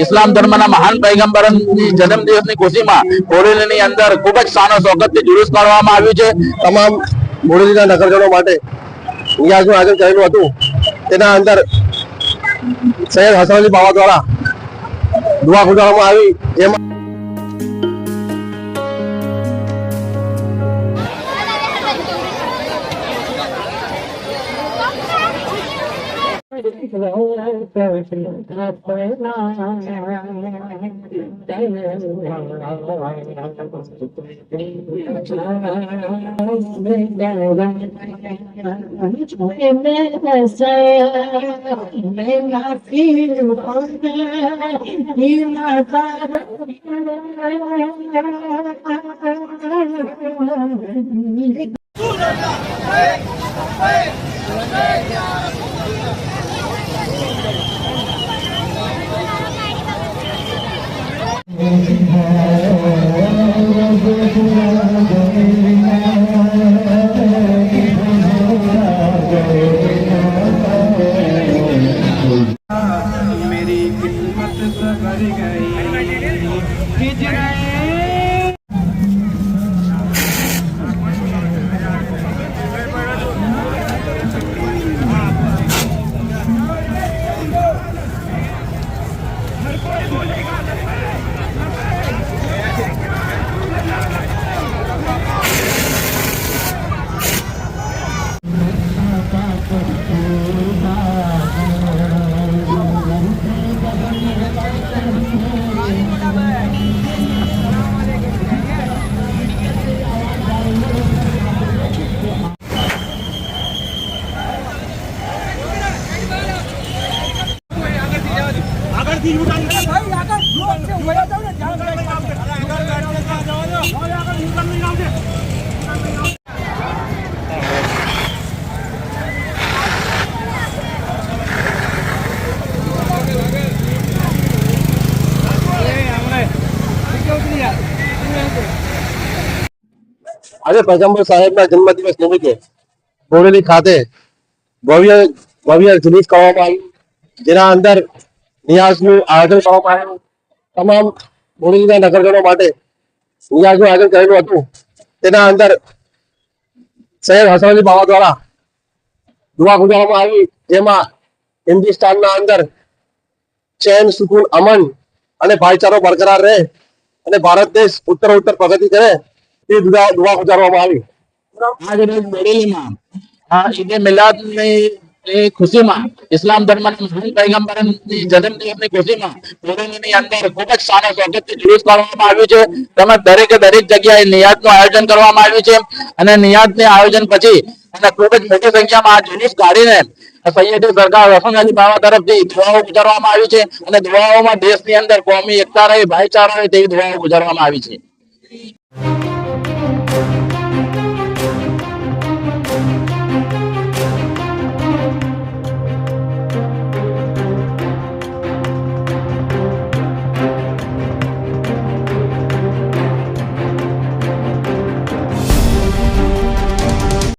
इस्लाम धर्मના મહાન પૈગંબરની જન્મદિવસની ખુશીમાં બોડેલીની અંદર ખૂબ જ શાન શૌકતથી જુલુસ કાઢવામાં આવ્યું છે। તમામ બોડેલીના નગરજનો માટે નિયાઝનું આયોજન કરેલું હતું। તેના અંદર સૈયદ હસન અલી બાવા દ્વારા દુઆ ગુજારવામાં આવી, જેમાં मेरी किस्मत सवर गई આજે પૈગંબર સાહેબના જન્મદિવસ નિમિત્તે બોડેલી ખાતે ભવ્ય જુલુસ કરવામાં આવ્યું, જેના અંદર નિયાઝનું આયોજન કરવામાં આવ્યું। તમામ બોડેલીના નગરજનો માટે નિયાઝનું આયોજન કરેલું હતું। તેના અંદર સૈયદ હસન અલી બાવા દ્વારા દુઆ ગુજારવામાં આવી, જેમાં હિન્દુસ્તાનના અંદર ચેન, સુકૂન, અમન અને ભાઈચારો બરકરાર રહે અને ભારત દેશ ઉત્તરોત્તર પ્રગતિ કરે તે દુઆ ગુજારવામાં આવી। આજ રોજ બોડેલીમાં ઈદે મિલાદની ખુશીમાં ઇસ્લામ ધર્મના મહાન પૈગંબરની જન્મદિવસની ખુશીમાં બોડેલીની અંદર ખૂબ જ શાન શૌકતથી જુલુસ કાઢવામાં આવ્યું છે। તેમજ દરેક જગ્યાએ નિયાઝનું આયોજન કરવામાં આવ્યું છે અને નિયાઝના આયોજન પછી અને ખૂબ જ મોટી સંખ્યામાં આ જુલુસ કાઢીને સૈયદ સરકાર હસન અલી બાવા તરફથી દુઆઓ ગુજારવામાં આવી છે અને દુઆઓમાં દેશની અંદર કોમી એકતા રહે, ભાઈચારો રહે તેવી દુઆઓ ગુજારવામાં આવી છે।